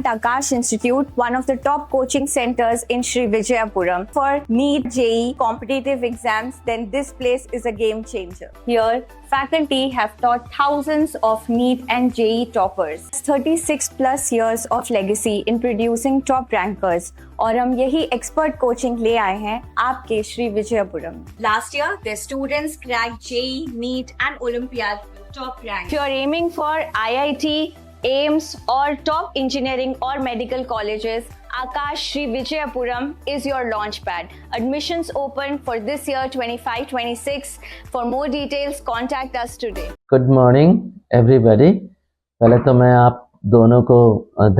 Akash Institute, one of the top coaching centers in Sri Vijayapuram for NEET JEE competitive exams, then this place is a game changer. Here, faculty have taught thousands of NEET and JEE toppers. 36 plus years of legacy in producing top rankers. और हम यही expert coaching ले आए हैं आपके Shri Vijayapuram. Last year, their students cracked JEE, NEET and Olympiad top rank. If you are aiming for IIT, AIMS or top engineering or medical colleges, Akash Sri Vijayapuram is your launchpad. Admissions open for this year 25-26. For more details, contact us today. Good morning everybody. पहले तो मैं आप दोनों को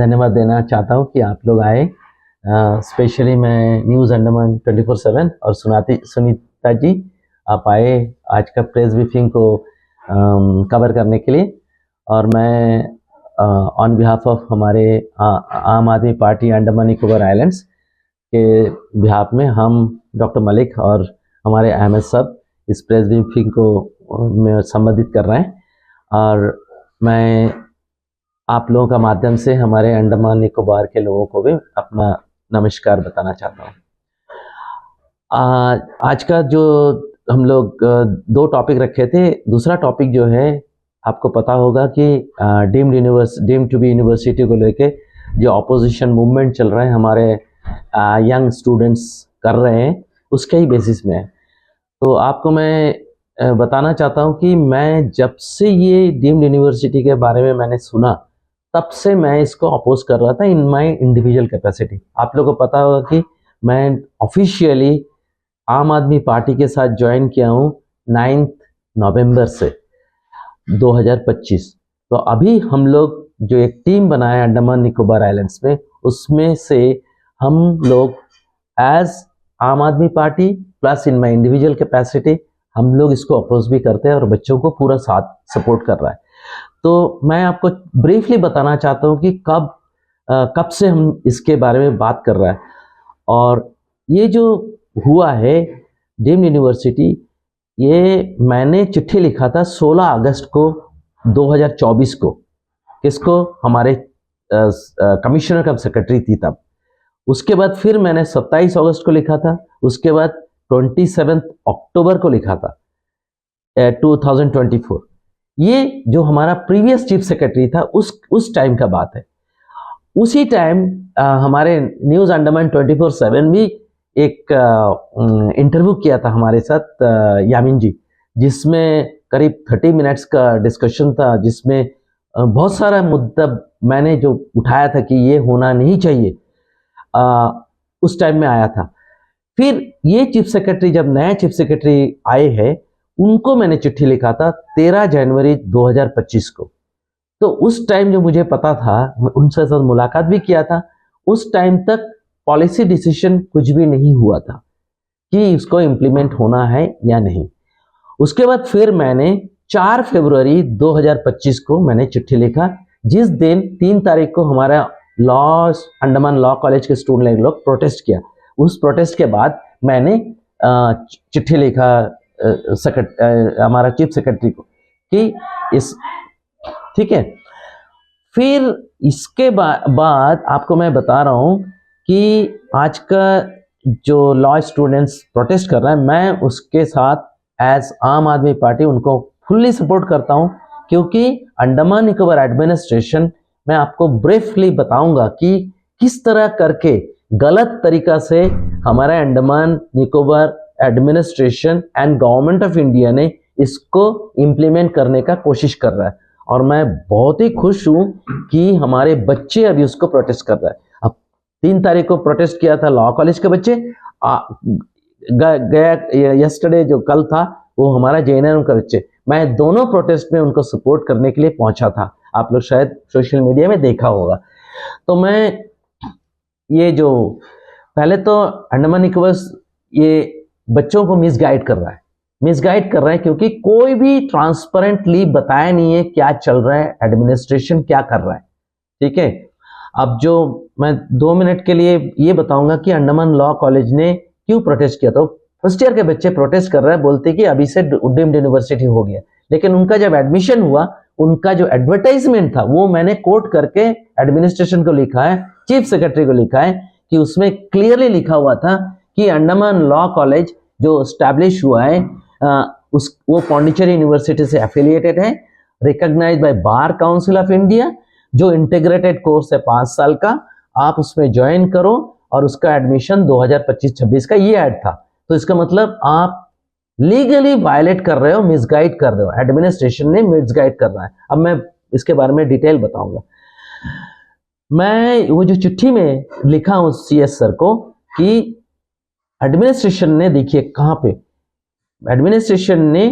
धन्यवाद देना चाहता हूँ कि आप लोग आए. स्पेशली मैं न्यूज़ अंडमान 24/7 और सुनीता जी आप आए आज का प्रेस ब्रीफिंग को कवर करने के लिए. और मैं ऑन बिहाफ ऑफ हमारे आम आदमी पार्टी अंडमान निकोबार आइलैंड्स के बिहाफ में हम डॉक्टर मलिक और हमारे अहमद साहब इस प्रेस ब्रीफिंग को में संबोधित कर रहे हैं. और मैं आप लोगों का माध्यम से हमारे अंडमान निकोबार के लोगों को भी अपना नमस्कार बताना चाहता हूँ. आज का जो हम लोग दो टॉपिक रखे थे, दूसरा टॉपिक जो है आपको पता होगा कि डीम्ड टू बी यूनिवर्सिटी को लेके जो अपोजिशन मूवमेंट चल रहा है हमारे यंग स्टूडेंट्स कर रहे हैं उसके ही बेसिस में है. तो आपको मैं बताना चाहता हूं कि मैं जब से ये डीम्ड यूनिवर्सिटी के बारे में मैंने सुना तब से मैं इसको अपोज कर रहा था इन माय इंडिविजुअल कैपेसिटी. आप लोगों को पता होगा कि मैं ऑफिशियली आम आदमी पार्टी के साथ ज्वाइन किया हूँ 9 नवंबर से 2025. तो अभी हम लोग जो एक टीम बनाया अंडमान निकोबार आइलैंड्स में, उसमें से हम लोग as Aam Aadmi party plus in my individual capacity हम लोग इसको अपोज भी करते हैं और बच्चों को पूरा साथ सपोर्ट कर रहा है. तो मैं आपको ब्रीफली बताना चाहता हूँ कि कब से हम इसके बारे में बात कर रहा है. और ये जो हुआ है डीम्ड यूनिवर्सिटी, ये मैंने चिट्ठी लिखा था 16 अगस्त को 2024 को. किसको? हमारे कमिश्नर कम सेक्रेटरी थी तब. उसके बाद फिर मैंने 27 अगस्त को लिखा था. उसके बाद 27 अक्टूबर को लिखा था 2024. ये जो हमारा प्रीवियस चीफ सेक्रेटरी था उस टाइम का बात है. उसी टाइम हमारे न्यूज़ अंडमान 24/7 भी एक इंटरव्यू किया था हमारे साथ यामिन जी, जिसमें करीब 30 मिनट्स का डिस्कशन था, जिसमें बहुत सारा मुद्दा मैंने जो उठाया था कि ये होना नहीं चाहिए उस टाइम में आया था. फिर ये चीफ सेक्रेटरी जब नया चीफ सेक्रेटरी आए हैं उनको मैंने चिट्ठी लिखा था 13 जनवरी 2025 को. तो उस टाइम जो मुझे पता था, उनसे साथ मुलाकात भी किया था, उस टाइम तक पॉलिसी डिसीजन कुछ भी नहीं हुआ था कि इसको इम्प्लीमेंट होना है या नहीं. उसके बाद फिर मैंने 4 फरवरी 2025 को मैंने चिट्ठी लिखा, जिस दिन 3 तारीख को हमारा अंडमान लॉ कॉलेज के स्टूडेंट लोग प्रोटेस्ट किया. उस प्रोटेस्ट के बाद मैंने चिट्ठी लिखा हमारा चीफ सेक्रेटरी को कि इस ठीक है. फिर इसके बाद आपको मैं बता रहा हूँ कि आज का जो लॉ स्टूडेंट्स प्रोटेस्ट कर रहा है, मैं उसके साथ एज आम आदमी पार्टी उनको फुल्ली सपोर्ट करता हूं. क्योंकि अंडमान निकोबार एडमिनिस्ट्रेशन, मैं आपको ब्रीफली बताऊंगा कि किस तरह करके गलत तरीका से हमारा Andaman Nicobar administration and government of India ने इसको इम्प्लीमेंट करने का कोशिश कर रहा है. और मैं बहुत ही खुश हूं कि हमारे बच्चे अभी उसको प्रोटेस्ट कर रहा है. अब 3 तारीख को प्रोटेस्ट किया था लॉ कॉलेज के बच्चे, गया यस्टरडे जो कल था वो हमारा JNM का बच्चे. मैं दोनों प्रोटेस्ट में उनको सपोर्ट करने के लिए पहुंचा था. आप लोग शायद सोशल मीडिया में देखा होगा. तो मैं ये जो पहले तो अंडमान निकोबार ये बच्चों को मिसगाइड कर रहा है क्योंकि कोई भी ट्रांसपेरेंटली बताया नहीं है क्या चल रहा है, एडमिनिस्ट्रेशन क्या कर रहा है. ठीक है. अब जो मैं 2 मिनट के लिए ये बताऊंगा कि अंडमान लॉ कॉलेज ने क्यों प्रोटेस्ट किया. तो फर्स्ट ईयर के बच्चे प्रोटेस्ट कर रहे हैं, बोलते कि अभी से डीम्ड यूनिवर्सिटी हो गया. लेकिन उनका जब एडमिशन हुआ उनका जो एडवर्टाइजमेंट था वो मैंने कोट करके एडमिनिस्ट्रेशन को लिखा है, चीफ सेक्रेटरी को लिखा है, कि उसमें क्लियरली लिखा हुआ था कि अंडमान लॉ कॉलेज जो स्टैब्लिश हुआ है वो पौंडीचेरी यूनिवर्सिटी से एफिलिएटेड है, recognised by bar council of India, जो इंटीग्रेटेड कोर्स है 5 साल का, आप उसमें ज्वाइन करो, और उसका एडमिशन 2025-26 का ये ऐड था। तो इसका मतलब आप लीगली वायलेट कर रहे हो, मिसगाइड कर रहे हो, एडमिनिस्ट्रेशन ने मिसगाइड कर रहा है। अब मैं इसके बारे में डिटेल बताऊंगा। मैं वो जो चिट्ठी में लिखा हूं CS सर को कि एडमिनिस्ट्रेशन ने, देखिए कहां पे एडमिनिस्ट्रेशन ने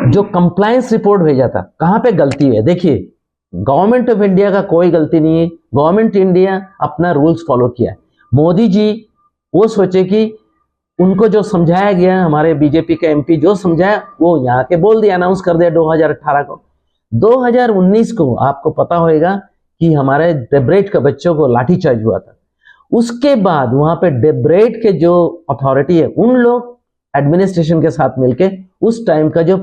जो कंप्लायंस रिपोर्ट भेजा था, कहां पे गलती है। देखिए, गवर्नमेंट ऑफ इंडिया का कोई गलती नहीं है, गवर्नमेंट इंडिया अपना रूल्स फॉलो किया है। मोदी जी वो सोचे कि उनको जो समझाया गया, हमारे बीजेपी के MP जो समझाया वो यहाँ के बोल दिया, अनाउंस कर दिया 2018 को। 2019 को आपको पता होगा कि हमारे डेब्रेट के बच्चों को लाठीचार्ज हुआ था। उसके बाद वहां पे डेब्रेट के जो अथॉरिटी है, उन लोग एडमिनिस्ट्रेशन के साथ मिलके उस टाइम का जो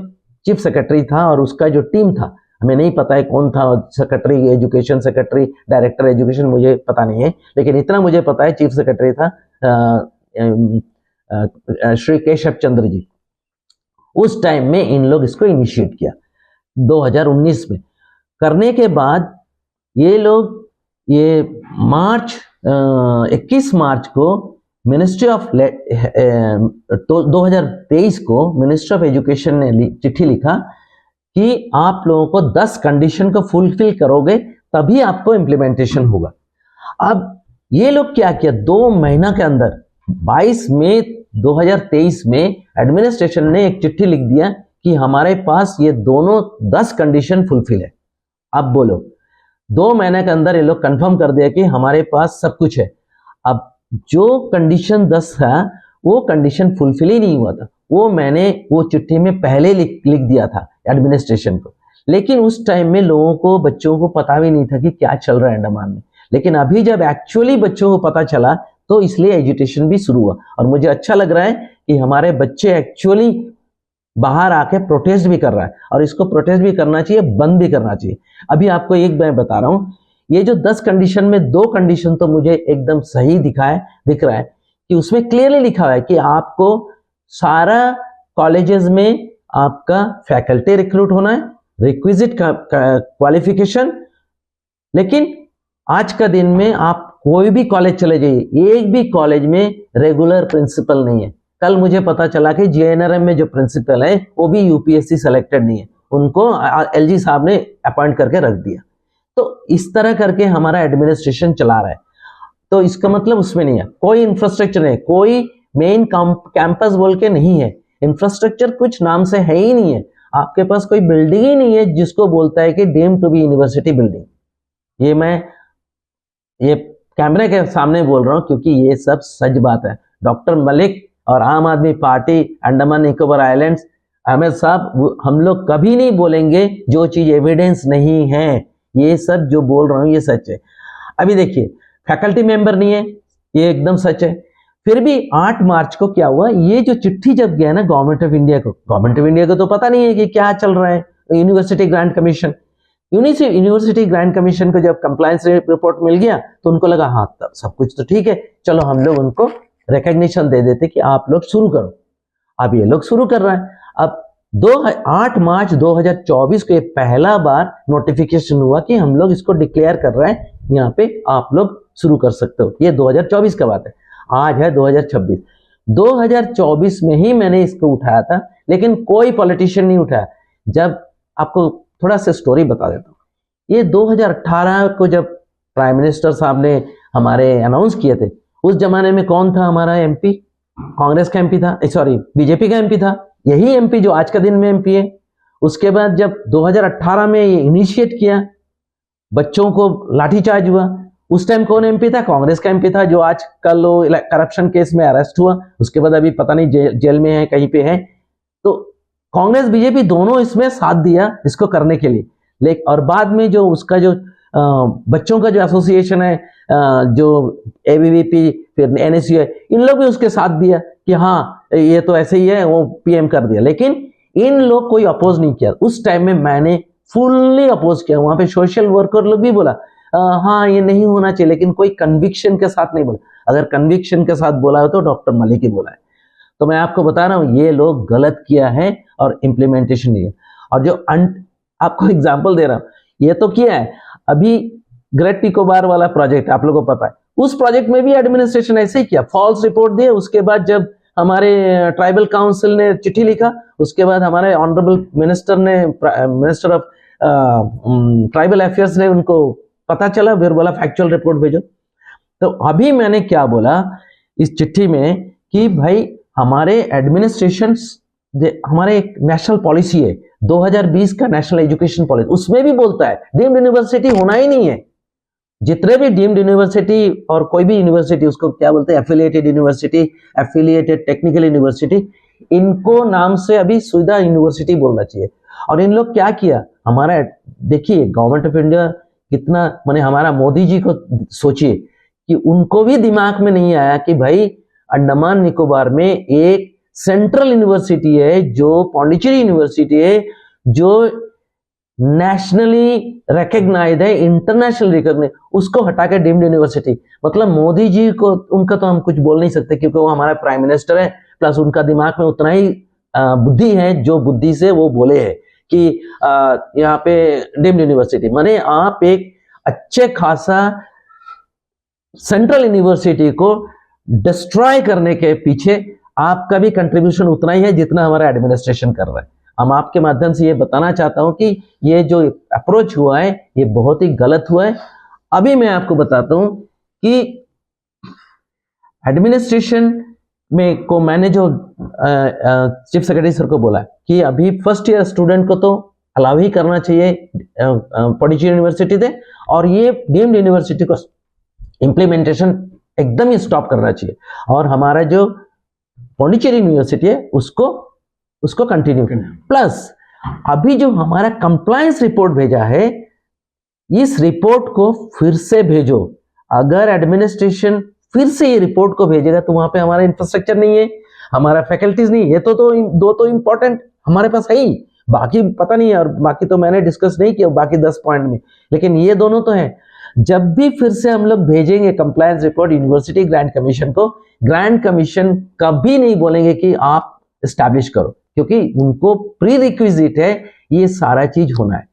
चीफ सेक्रेटरी था और उसका जो टीम था, हमें नहीं पता है कौन था secretary education, secretary director education, मुझे पता नहीं है, लेकिन इतना मुझे पता है चीफ सेक्रेटरी था श्री केशव चंद्र जी। उस टाइम में इन लोग इसको इनिशिएट किया 2019 में। करने के बाद ये लोग ये 21 मार्च को मिनिस्ट्री ऑफ 2023 को मिनिस्ट्री ऑफ एजुकेशन ने चिट्ठी लिखा कि आप लोगों को 10 कंडीशन को फुलफिल करोगे तभी आपको इम्प्लीमेंटेशन होगा। अब ये लोग क्या किया, 2 महीना के अंदर 22 मई 2023 में एडमिनिस्ट्रेशन ने एक चिट्ठी लिख दिया कि हमारे पास ये दोनों 10 कंडीशन फुलफिल है। अब बोलो, 2 महीने के अंदर ये लोग कंफर्म कर दिया कि हमारे पास सब कुछ है। अब जो कंडीशन 10 था वो कंडीशन फुलफिल ही नहीं हुआ था, वो मैंने वो चिट्ठी में पहले लिख दिया था एडमिनिस्ट्रेशन को, लेकिन उस टाइम में लोगों को, बच्चों को पता भी नहीं था कि क्या चल रहा है अंडमान में। लेकिन अभी जब एक्चुअली बच्चों को पता चला तो इसलिए एजुटेशन भी शुरू हुआ, और मुझे अच्छा लग रहा है कि हमारे बच्चे एक्चुअली बाहर आके प्रोटेस्ट भी कर रहा है, और इसको प्रोटेस्ट भी करना चाहिए, बंद भी करना चाहिए। अभी आपको एक मैं बता रहा हूं, ये जो 10 कंडीशन में 2 कंडीशन तो मुझे एकदम सही दिख रहा है कि उसमें क्लियरली लिखा हुआ है कि आपको सारा कॉलेजेस में आपका फैकल्टी रिक्रूट होना है, रिक्विजिट क्वालिफिकेशन। लेकिन आज का दिन में आप कोई भी कॉलेज चले जाइए, एक भी कॉलेज में रेगुलर प्रिंसिपल नहीं है। कल मुझे पता चला कि JNRM में जो प्रिंसिपल है वो भी UPSC सेलेक्टेड नहीं है, उनको LG साहब ने अपॉइंट करके रख दिया। तो इस तरह करके हमारा एडमिनिस्ट्रेशन चला रहा है। तो इसका मतलब उसमें नहीं है, कोई इंफ्रास्ट्रक्चर नहीं, कोई मेन कैंपस बोल के नहीं है, इंफ्रास्ट्रक्चर कुछ नाम से है ही नहीं है। आपके पास कोई बिल्डिंग ही नहीं है जिसको बोलता है कि deemed to be university building. ये मैं ये कैमरे के सामने बोल रहा हूं क्योंकि ये सब सच बात है। डॉक्टर मलिक और आम आदमी पार्टी, अंडमान निकोबार आइलैंड्स, अहमद साहब, हम लोग कभी नहीं बोलेंगे जो चीज एविडेंस नहीं है। ये सब जो बोल रहा हूं ये सच है। अभी देखिए, फैकल्टी मेंबर नहीं है, ये एकदम सच है। फिर भी 8 मार्च को क्या हुआ, ये जो चिट्ठी जब गया ना गवर्नमेंट ऑफ इंडिया को तो पता नहीं है कि क्या चल रहा है। University grant commission, university grant commission को जब कंप्लायंस रिपोर्ट मिल गया तो उनको लगा हाँ तब सब कुछ तो ठीक है, चलो हम लोग उनको रिकॉग्निशन दे देते कि आप लोग शुरू करो। अब ये लोग शुरू कर रहा है। अब 8 मार्च 2024 को ये पहला बार नोटिफिकेशन हुआ कि हम लोग इसको डिक्लेयर कर रहे हैं, यहाँ पे आप लोग शुरू कर सकते हो। ये 2024 का बात है, आज है 2026। 2024 में ही मैंने इसको उठाया था, लेकिन कोई पॉलिटिशियन नहीं उठाया। जब आपको थोड़ा सा स्टोरी बता देता हूँ, ये 2018 को जब प्राइम मिनिस्टर साहब ने हमारे अनाउंस किए थे, उस जमाने में कौन था हमारा MP? कांग्रेस का MP था, सॉरी बीजेपी का MP था, यही MP जो आज का दिन में MP है। उसके बाद जब 2018 में ये इनिशिएट किया, बच्चों को लाठीचार्ज हुआ, उस टाइम कौन MP था? कांग्रेस का MP था, जो आज कल करप्शन केस में अरेस्ट हुआ। उसके बाद अभी पता नहीं जेल में है, कहीं पे है। तो कांग्रेस बीजेपी दोनों इसमें साथ दिया इसको करने के लिए। लेकिन और बाद में जो उसका जो बच्चों का जो एसोसिएशन है, जो ABVP, फिर NSU, इन लोग भी उसके साथ दिया कि हाँ ये तो ऐसे ही है, वो PM कर दिया। लेकिन इन लोग कोई अपोज नहीं किया। उस टाइम में मैंने फुल्ली अपोज किया। वहां पे सोशल वर्कर लोग भी बोला हाँ ये नहीं होना चाहिए, लेकिन कोई कन्विक्शन के साथ नहीं बोला। अगर कन्विक्शन के साथ बोला हो तो डॉक्टर मलिक ही बोला है। तो मैं आपको बता रहा हूँ ये लोग गलत किया है और इम्प्लीमेंटेशन नहीं है। और जो आपको एग्जाम्पल दे रहा हूँ, ये तो किया है अभी ग्रेट निकोबार वाला प्रोजेक्ट आप लोगों को पता है, उस प्रोजेक्ट में भी एडमिनिस्ट्रेशन ऐसे ही किया, फॉल्स रिपोर्ट दिए। उसके बाद जब हमारे ट्राइबल काउंसिल ने चिट्ठी लिखा, उसके बाद हमारे ऑनरेबल मिनिस्टर ने, मिनिस्टर ऑफ ट्राइबल अफेयर्स ने उनको पता चला, फिर बोला फैक्चुअल रिपोर्ट भेजो। तो अभी मैंने क्या बोला इस चिट्ठी में कि भाई हमारे एडमिनिस्ट्रेशन, हमारे एक नेशनल पॉलिसी है 2020 का नेशनल एजुकेशन पॉलिसी, उसमें भी बोलता है डीम्ड यूनिवर्सिटी होना ही नहीं है। जितने भी डीम्ड यूनिवर्सिटी और कोई भी यूनिवर्सिटी, उसको क्या बोलते हैं, affiliated university, affiliated technical university, इनको नाम से अभी सुविधा यूनिवर्सिटी बोलना चाहिए। और इन लोग क्या किया, हमारा देखिए गवर्नमेंट ऑफ इंडिया कितना, माने हमारा मोदी जी को सोचिए कि उनको भी दिमाग में नहीं आया कि भाई अंडमान निकोबार में एक सेंट्रल यूनिवर्सिटी है जो पांडिचेरी यूनिवर्सिटी है, जो नेशनली रिकॉग्नाइज्ड है, इंटरनेशनल रिकॉग्नाइज, उसको हटा के डीम्ड यूनिवर्सिटी। मतलब मोदी जी को, उनका तो हम कुछ बोल नहीं सकते क्योंकि वो हमारा प्राइम मिनिस्टर है, प्लस उनका दिमाग में उतना ही बुद्धि है जो बुद्धि से वो बोले हैं कि यहाँ पे डीम्ड यूनिवर्सिटी। माने आप एक अच्छे खासा सेंट्रल यूनिवर्सिटी को डिस्ट्रॉय करने के पीछे आपका भी कंट्रीब्यूशन उतना ही है जितना हमारा एडमिनिस्ट्रेशन कर रहा है। हम आपके माध्यम से ये बताना चाहता हूं कि ये जो अप्रोच हुआ है ये बहुत ही गलत हुआ है। अभी मैं आपको बताता हूं कि एडमिनिस्ट्रेशन में को मैंने जो चीफ सेक्रेटरी सर को बोला कि अभी फर्स्ट ईयर स्टूडेंट को तो अलाउ ही करना चाहिए पांडिचेरी यूनिवर्सिटी से, और ये डीम्ड यूनिवर्सिटी को इम्प्लीमेंटेशन एकदम ही स्टॉप करना चाहिए, और हमारा जो पांडिचेरी यूनिवर्सिटी है उसको कंटिन्यू करना। प्लस अभी जो हमारा कंप्लायंस रिपोर्ट भेजा है, इस रिपोर्ट को फिर से भेजो। अगर एडमिनिस्ट्रेशन फिर से ये रिपोर्ट को भेजेगा तो वहां पे हमारा इंफ्रास्ट्रक्चर नहीं है, हमारा फैकल्टीज नहीं, ये तो दो तो इंपॉर्टेंट हमारे पास है ही, बाकी पता नहीं है, और बाकी तो मैंने डिस्कस नहीं किया बाकी 10 पॉइंट में, लेकिन ये दोनों तो है। जब भी फिर से हम लोग भेजेंगे compliance report university grant commission को, ग्रांट कमीशन कभी नहीं बोलेंगे कि आप एस्टैब्लिश करो, क्योंकि उनको प्री रिक्विजिट है ये सारा चीज होना है।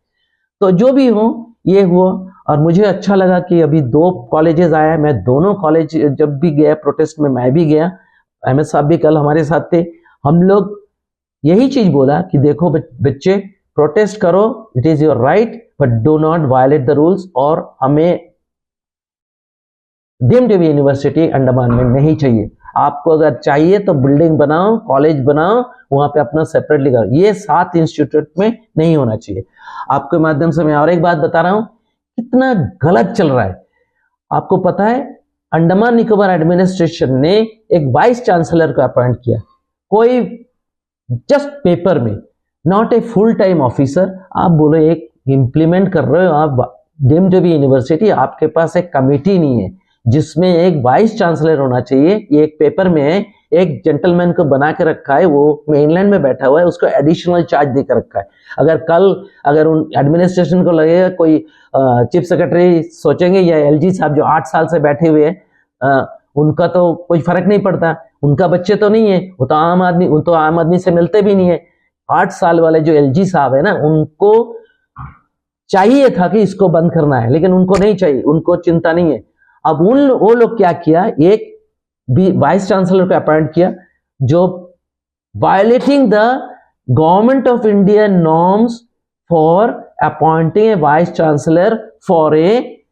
तो जो भी हो ये हुआ, और मुझे अच्छा लगा कि अभी 2 कॉलेजेस आया। मैं दोनों कॉलेज जब भी गया प्रोटेस्ट में, मैं भी गया, अहमद साहब भी कल हमारे साथ थे, हम लोग यही चीज बोला कि देखो बच्चे प्रोटेस्ट करो, it is your right, but do not violate the rules, और हमें डीम्ड यूनिवर्सिटी अंडमान में नहीं चाहिए। आपको अगर चाहिए तो बिल्डिंग बनाओ, कॉलेज बनाओ, वहां पे अपना सेपरेटली करो, ये 7 इंस्टीट्यूट में नहीं होना चाहिए। आपके माध्यम से मैं और एक बात बता रहा हूं, कितना गलत चल रहा है। आपको पता है अंडमान निकोबार एडमिनिस्ट्रेशन ने एक वाइस चांसलर को अपॉइंट किया, कोई जस्ट पेपर में, not a full time officer. आप बोलो एक इंप्लीमेंट कर रहे हो आप डीम्ड यूनिवर्सिटी, आपके पास एक कमेटी नहीं है जिसमें एक वाइस चांसलर होना चाहिए। ये एक पेपर में है, एक जेंटलमैन को बना के रखा है, वो मेनलैंड में बैठा हुआ है, उसको एडिशनल चार्ज देकर रखा है। अगर उन एडमिनिस्ट्रेशन को लगेगा, कोई चीफ सेक्रेटरी सोचेंगे या एलजी साहब जो 8 साल से बैठे हुए हैं, उनका तो कोई फर्क नहीं पड़ता, उनका बच्चे तो नहीं है, वो तो आम आदमी से मिलते भी नहीं है। 8 साल वाले जो एलजी साहब है ना, उनको चाहिए था कि इसको बंद करना है, लेकिन उनको नहीं चाहिए, उनको चिंता नहीं है। अब वो लोग क्या किया, एक वाइस चांसलर को अपॉइंट किया जो violating the government of India norms for appointing a vice chancellor for a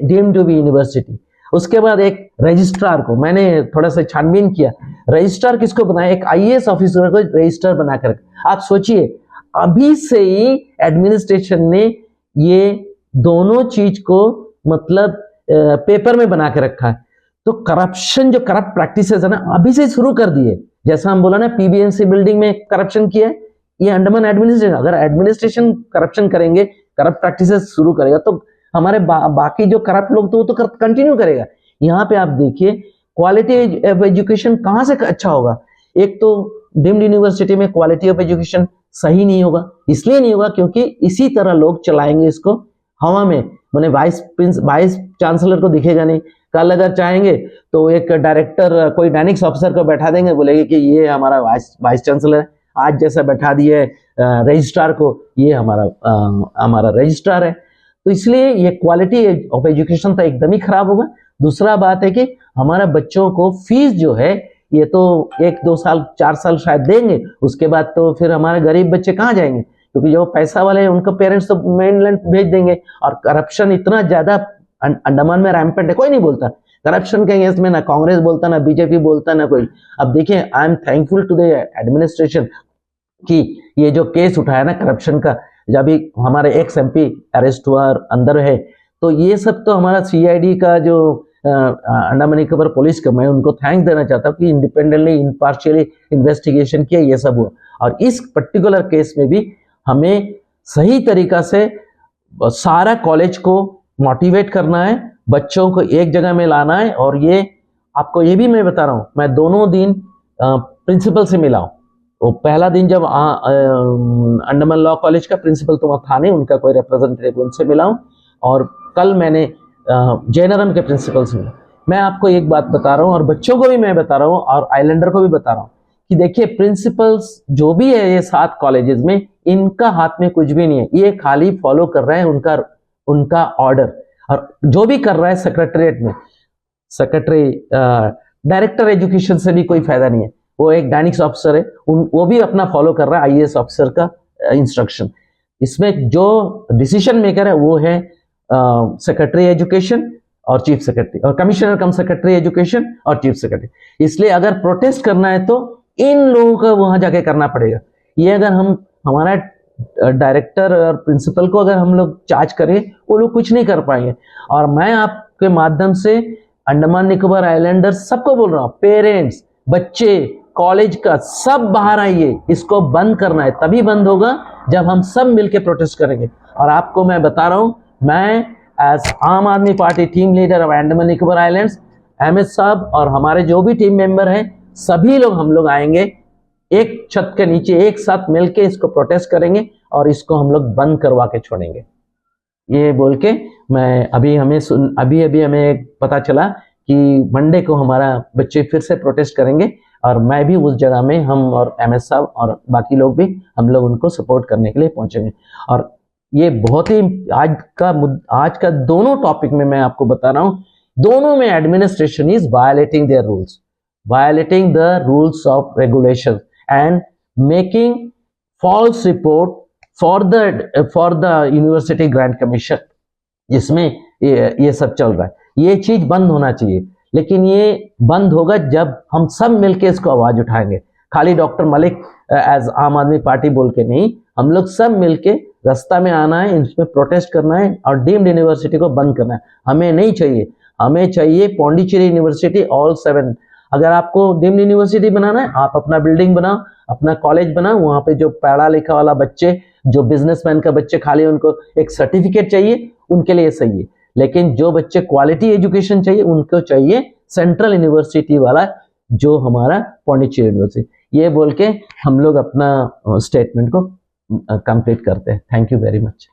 deemed to be university. उसके बाद एक रजिस्ट्रार को मैंने थोड़ा सा छानबीन किया, रजिस्ट्रार किसको बनाया, एक आईएएस ऑफिसर को रजिस्ट्रार बनाकर। आप सोचिए अभी से ही एडमिनिस्ट्रेशन ने ये दोनों चीज को मतलब पेपर में बना के रखा है। तो करप्शन, जो करप्ट प्रैक्टिसेस है ना, अभी से शुरू कर दिए। जैसा हम बोला ना पीबीएमसी बिल्डिंग में करप्शन किया है, ये अंडमान एडमिनिस्ट्रेशन, अगर एडमिनिस्ट्रेशन करप्शन करेंगे, करप्ट प्रैक्टिसेस शुरू करेगा, तो हमारे बाकी जो करप्ट लोग तो कंटिन्यू करेगा। यहाँ पे आप देखिए क्वालिटी ऑफ एजुकेशन कहाँ से अच्छा होगा। एक तो डीम्ड यूनिवर्सिटी में क्वालिटी ऑफ एजुकेशन सही नहीं होगा। इसलिए नहीं होगा क्योंकि इसी तरह लोग चलाएंगे इसको हवा में, मैंने वाइस चांसलर को दिखेगा नहीं। कल अगर चाहेंगे तो एक डायरेक्टर कोई डायनिक्स ऑफिसर को बैठा देंगे, बोलेंगे कि ये हमारा वाइस चांसलर है। आज जैसा बैठा दिए रजिस्ट्रार को, ये हमारा रजिस्ट्रार है। तो इसलिए ये क्वालिटी ऑफ एजुकेशन तो एकदम ही खराब होगा। दूसरा बात है कि हमारा बच्चों को फीस जो है ये तो 1-2 साल 4 साल शायद देंगे, उसके बाद तो फिर हमारे गरीब बच्चे कहाँ जाएंगे, क्योंकि जो पैसा वाले हैं उनका पेरेंट्स तो मेनलैंड भेज देंगे। और करप्शन इतना ज्यादा अंडमान में रैम्पेंट है, कोई नहीं बोलता करप्शन के अगेंस्ट में, ना कांग्रेस बोलता, ना बीजेपी बोलता, ना कोई। अब देखिए, I am thankful to the administration कि ये जो केस उठाया ना करप्शन का, जब भी हमारे एक्स एमपी अरेस्ट हुआ और अंदर है, तो ये सब तो हमारा सीआईडी का जो अंडमान निकोबार पुलिस का, मैं उनको थैंक्स देना चाहता हूँ कि इंडिपेंडेंटली इम्पार्शियली इन्वेस्टिगेशन किया, ये सब हुआ। और इस पर्टिकुलर केस में भी हमें सही तरीका से सारा कॉलेज को मोटिवेट करना है, बच्चों को एक जगह में लाना है। और ये आपको ये भी मैं बता रहा हूँ, मैं दोनों दिन प्रिंसिपल से मिला हूँ। वो पहला दिन जब अंडमान लॉ कॉलेज का प्रिंसिपल तो वहाँ था नहीं, उनका कोई रिप्रेजेंटेटिव, उनसे मिला हूँ। और कल मैंने जयनरम के प्रिंसिपल से मिला। मैं आपको एक बात बता रहा हूँ और बच्चों को भी मैं बता रहा हूँ और आइलैंडर को भी बता रहा हूँ कि देखिए, प्रिंसिपल्स जो भी है ये 7 कॉलेजेस में, इनका हाथ में कुछ भी नहीं है। ये खाली फॉलो कर रहे हैं उनका ऑर्डर। और जो भी कर रहा है सेक्रेटरीट में, सेक्रेटरी डायरेक्टर एजुकेशन से भी कोई फायदा नहीं है। वो एक डायनिक्स ऑफिसर है, वो भी अपना फॉलो कर रहा है आईएएस ऑफिसर का इंस्ट्रक्शन। इसमें जो डिसीजन मेकर है वो है सेक्रेटरी एजुकेशन और चीफ सेक्रेटरी, और कमिश्नर कम सेक्रेटरी एजुकेशन और चीफ सेक्रेटरी। इसलिए अगर प्रोटेस्ट करना है तो इन लोगों को वहां जाके करना पड़ेगा। ये अगर हम हमारा डायरेक्टर और प्रिंसिपल को अगर हम लोग चार्ज करें, वो लोग कुछ नहीं कर पाएंगे। और मैं आपके माध्यम से अंडमान निकोबार आइलैंडर सबको बोल रहा हूँ, पेरेंट्स, बच्चे, कॉलेज का सब बाहर आइए। इसको बंद करना है, तभी बंद होगा जब हम सब मिलकर प्रोटेस्ट करेंगे। और आपको मैं बता रहा हूं, मैं as Aam Aadmi Party team leader of Andaman Nicobar islands, Ahmad साहब और हमारे जो भी टीम मेंबर हैं, सभी लोग हम लोग आएंगे, एक छत के नीचे एक साथ मिलके इसको प्रोटेस्ट करेंगे और इसको हम लोग बंद करवा के छोड़ेंगे। ये बोल के मैं अभी हमें पता चला कि मंडे को हमारा बच्चे फिर से प्रोटेस्ट करेंगे और मैं भी उस जगह में, हम और एमएस साहब और बाकी लोग भी, हम लोग उनको सपोर्ट करने के लिए पहुंचेंगे। और ये बहुत ही आज का दोनों टॉपिक में मैं आपको बता रहा हूं, दोनों में administration is violating their rules, violating the rules of regulation and making false report for the university grant commission, जिसमें ये सब चल रहा है। ये चीज बंद होना चाहिए, लेकिन ये बंद होगा जब हम सब मिलके इसको आवाज उठाएंगे। खाली doctor Malik as Aam Aadmi party बोल के नहीं, हम लोग सब मिलके रास्ता में आना है, इसमें प्रोटेस्ट करना है और डीम्ड यूनिवर्सिटी को बंद करना है। हमें नहीं चाहिए, हमें चाहिए पौंडीचेरी यूनिवर्सिटी ऑल 7। अगर आपको डीम्ड यूनिवर्सिटी बनाना है, आप अपना बिल्डिंग बनाओ, अपना कॉलेज बनाओ, वहां पे जो पढ़ा लिखा वाला बच्चे, जो बिजनेसमैन का बच्चे, खाली उनको एक सर्टिफिकेट चाहिए, उनके लिए सही है। लेकिन जो बच्चे क्वालिटी एजुकेशन चाहिए, उनको चाहिए सेंट्रल यूनिवर्सिटी वाला, जो हमारा पौंडीचेरी यूनिवर्सिटी। ये बोल के हम लोग अपना स्टेटमेंट को कंप्लीट करते हैं। Thank you very much.